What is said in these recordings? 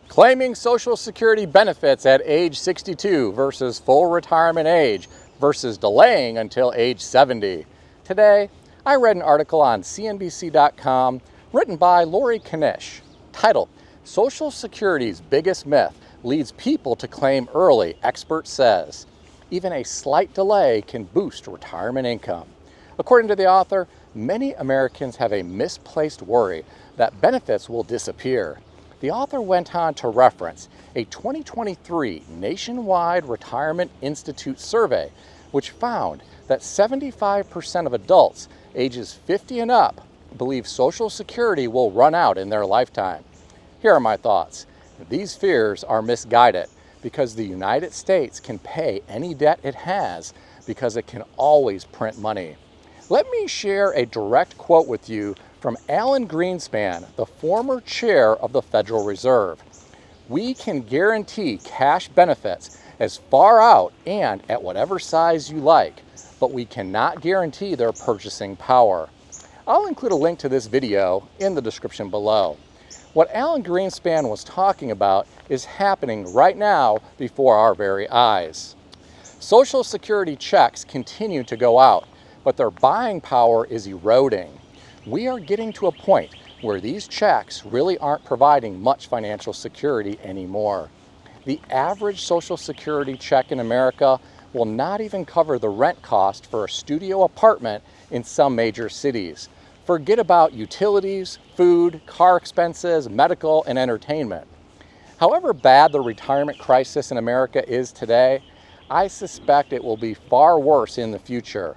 Claiming Social Security benefits at age 62 versus full retirement age versus delaying until age 70. Today, I read an article on CNBC.com written by Lori Knish titled, Social Security's Biggest Myth Leads People to Claim Early, Expert Says. Even a slight delay can boost retirement income. According to the author, many Americans have a misplaced worry that benefits will disappear. The author went on to reference a 2023 Nationwide Retirement Institute survey, which found that 75% of adults ages 50 and up believe Social Security will run out in their lifetime. Here are my thoughts. These fears are misguided because the United States can pay any debt it has because it can always print money. Let me share a direct quote with you from Alan Greenspan, the former chair of the Federal Reserve. We can guarantee cash benefits as far out and at whatever size you like, but we cannot guarantee their purchasing power. I'll include a link to this video in the description below. What Alan Greenspan was talking about is happening right now before our very eyes. Social Security checks continue to go out, but their buying power is eroding. We are getting to a point where these checks really aren't providing much financial security anymore. The average Social Security check in America will not even cover the rent cost for a studio apartment in some major cities. Forget about utilities, food, car expenses, medical, and entertainment. However bad the retirement crisis in America is today, I suspect it will be far worse in the future.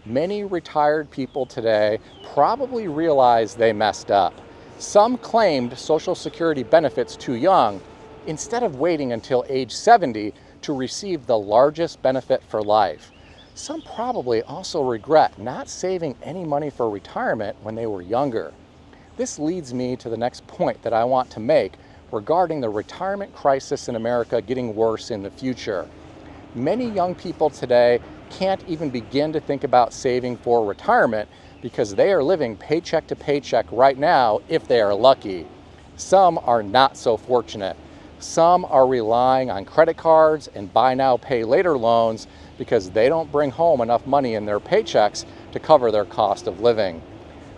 Many retired people today probably realize they messed up. Some claimed Social Security benefits too young instead of waiting until age 70 to receive the largest benefit for life. Some probably also regret not saving any money for retirement when they were younger. This leads me to the next point that I want to make regarding the retirement crisis in America getting worse in the future. Many young people today can't even begin to think about saving for retirement because they are living paycheck to paycheck right now if they are lucky. Some are not so fortunate. Some are relying on credit cards and buy now pay later loans because they don't bring home enough money in their paychecks to cover their cost of living.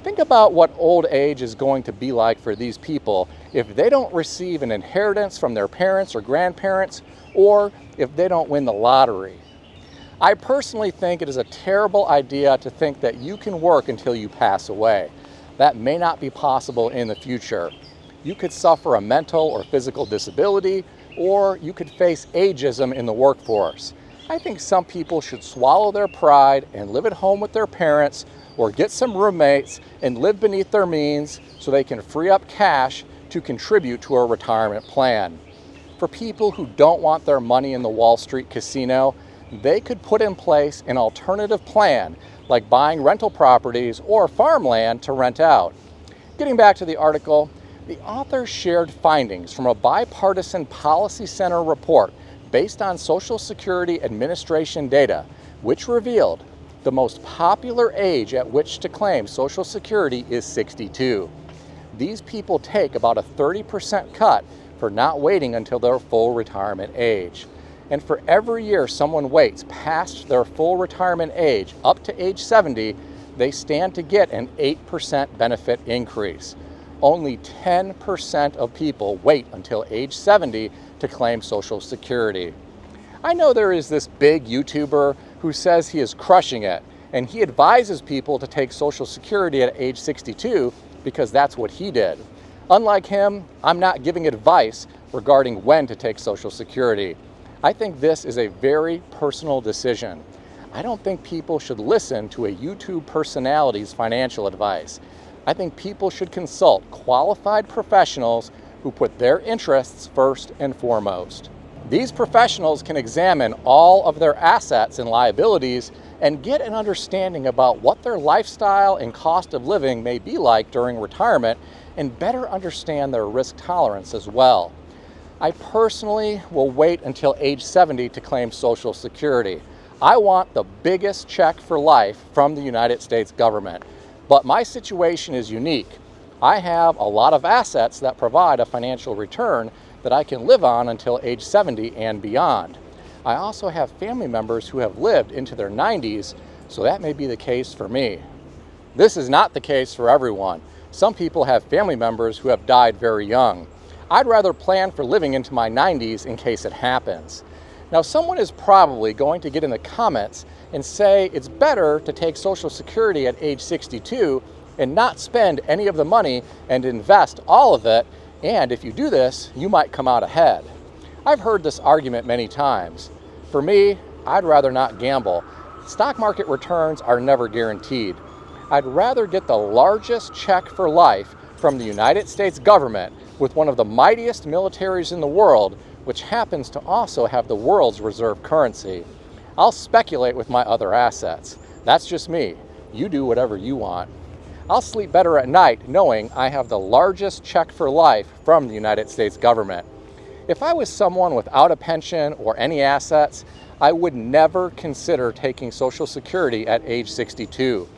Think about what old age is going to be like for these people if they don't receive an inheritance from their parents or grandparents, or if they don't win the lottery. I personally think it is a terrible idea to think that you can work until you pass away. That may not be possible in the future. You could suffer a mental or physical disability, or you could face ageism in the workforce. I think some people should swallow their pride and live at home with their parents or get some roommates and live beneath their means so they can free up cash to contribute to a retirement plan. For people who don't want their money in the Wall Street casino, they could put in place an alternative plan like buying rental properties or farmland to rent out. Getting back to the article, the author shared findings from a bipartisan Policy Center report based on Social Security Administration data, which revealed the most popular age at which to claim Social Security is 62. These people take about a 30% cut for not waiting until their full retirement age. And for every year someone waits past their full retirement age up to age 70, they stand to get an 8% benefit increase. Only 10% of people wait until age 70 to claim Social Security. I know there is this big YouTuber who says he is crushing it, and he advises people to take Social Security at age 62 because that's what he did. Unlike him, I'm not giving advice regarding when to take Social Security. I think this is a very personal decision. I don't think people should listen to a YouTube personality's financial advice. I think people should consult qualified professionals who put their interests first and foremost. These professionals can examine all of their assets and liabilities and get an understanding about what their lifestyle and cost of living may be like during retirement and better understand their risk tolerance as well. I personally will wait until age 70 to claim Social Security. I want the biggest check for life from the United States government, but my situation is unique. I have a lot of assets that provide a financial return that I can live on until age 70 and beyond. I also have family members who have lived into their 90s, so that may be the case for me. This is not the case for everyone. Some people have family members who have died very young. I'd rather plan for living into my 90s in case it happens. Now, someone is probably going to get in the comments and say it's better to take Social Security at age 62 and not spend any of the money and invest all of it, and if you do this, you might come out ahead. I've heard this argument many times. For me, I'd rather not gamble. Stock market returns are never guaranteed. I'd rather get the largest check for life from the United States government with one of the mightiest militaries in the world, which happens to also have the world's reserve currency. I'll speculate with my other assets. That's just me. You do whatever you want. I'll sleep better at night knowing I have the largest check for life from the United States government. If I was someone without a pension or any assets, I would never consider taking Social Security at age 62.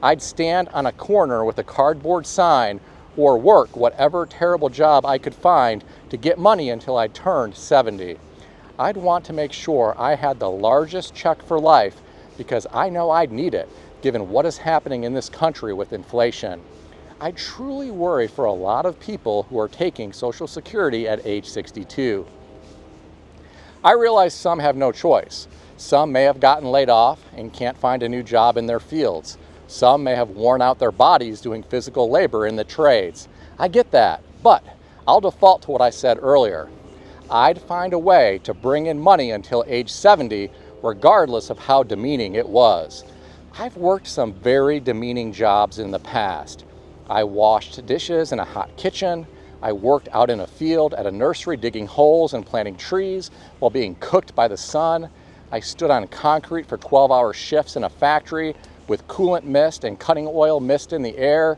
I'd stand on a corner with a cardboard sign or work whatever terrible job I could find to get money until I turned 70. I'd want to make sure I had the largest check for life because I know I'd need it, given what is happening in this country with inflation. I truly worry for a lot of people who are taking Social Security at age 62. I realize some have no choice. Some may have gotten laid off and can't find a new job in their fields. Some may have worn out their bodies doing physical labor in the trades. I get that, but I'll default to what I said earlier. I'd find a way to bring in money until age 70, regardless of how demeaning it was. I've worked some very demeaning jobs in the past. I washed dishes in a hot kitchen. I worked out in a field at a nursery digging holes and planting trees while being cooked by the sun. I stood on concrete for 12-hour shifts in a factory with coolant mist and cutting oil mist in the air.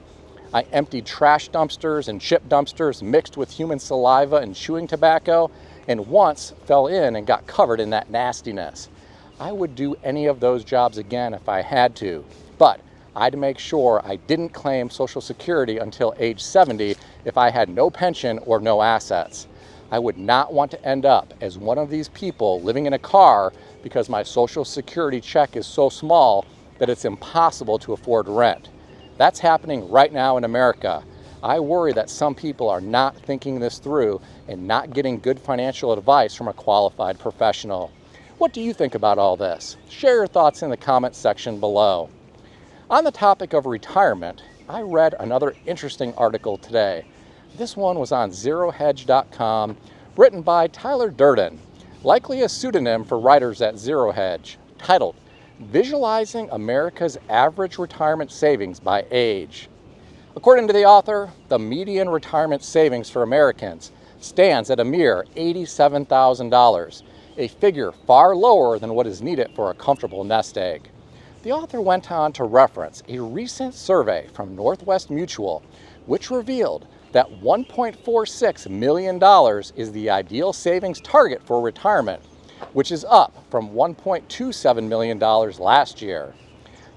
I emptied trash dumpsters and chip dumpsters mixed with human saliva and chewing tobacco, and once fell in and got covered in that nastiness. I would do any of those jobs again if I had to, but I'd make sure I didn't claim Social Security until age 70 if I had no pension or no assets. I would not want to end up as one of these people living in a car because my Social Security check is so small that it's impossible to afford rent. That's happening right now in America. I worry that some people are not thinking this through and not getting good financial advice from a qualified professional. What do you think about all this? Share your thoughts in the comments section below. On the topic of retirement, I read another interesting article today. This one was on ZeroHedge.com, written by Tyler Durden, likely a pseudonym for writers at Zero Hedge, titled Visualizing America's Average Retirement Savings by Age. According to the author, the median retirement savings for Americans stands at a mere $87,000, a figure far lower than what is needed for a comfortable nest egg. The author went on to reference a recent survey from Northwest Mutual, which revealed that $1.46 million is the ideal savings target for retirement, which is up from $1.27 million last year.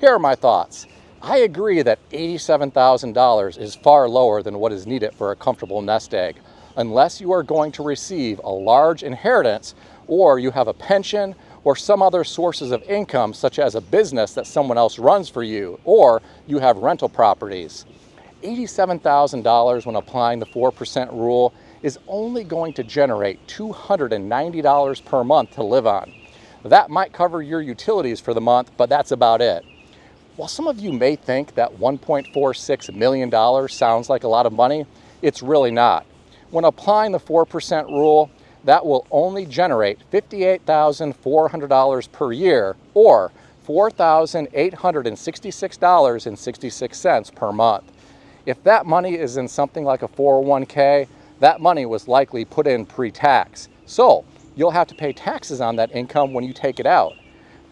Here are my thoughts. I agree that $87,000 is far lower than what is needed for a comfortable nest egg, unless you are going to receive a large inheritance or you have a pension or some other sources of income, such as a business that someone else runs for you, or you have rental properties. $87,000 when applying the 4% rule is only going to generate $290 per month to live on. That might cover your utilities for the month, but that's about it. While some of you may think that $1.46 million sounds like a lot of money, it's really not. When applying the 4% rule, that will only generate $58,400 per year, or $4,866.66 per month. If that money is in something like a 401k, that money was likely put in pre-tax. So you'll have to pay taxes on that income when you take it out.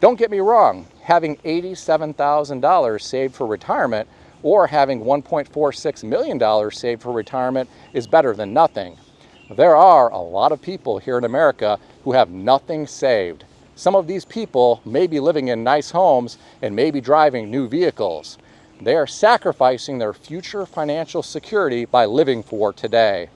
Don't get me wrong, having $87,000 saved for retirement or having $1.46 million saved for retirement is better than nothing. There are a lot of people here in America who have nothing saved. Some of these people may be living in nice homes and may be driving new vehicles. They are sacrificing their future financial security by living for today.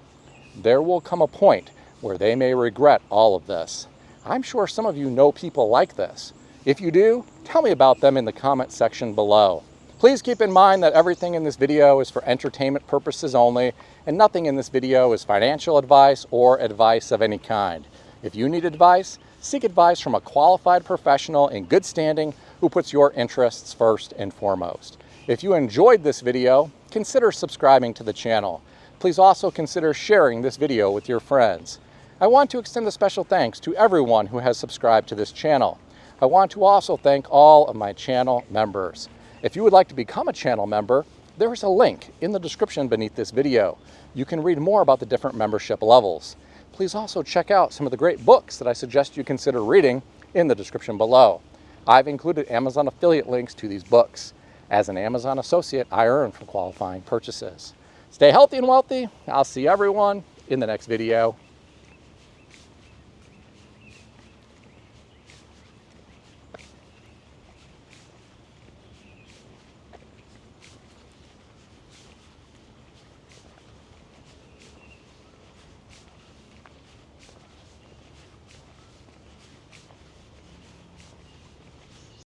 There will come a point where they may regret all of this. I'm sure some of you know people like this. If you do, tell me about them in the comment section below. Please keep in mind that everything in this video is for entertainment purposes only, and nothing in this video is financial advice or advice of any kind. If you need advice, seek advice from a qualified professional in good standing who puts your interests first and foremost. If you enjoyed this video, consider subscribing to the channel. Please also consider sharing this video with your friends. I want to extend a special thanks to everyone who has subscribed to this channel. I want to also thank all of my channel members. If you would like to become a channel member, there is a link in the description beneath this video. You can read more about the different membership levels. Please also check out some of the great books that I suggest you consider reading in the description below. I've included Amazon affiliate links to these books. As an Amazon associate, I earn from qualifying purchases. Stay healthy and wealthy. I'll see everyone in the next video.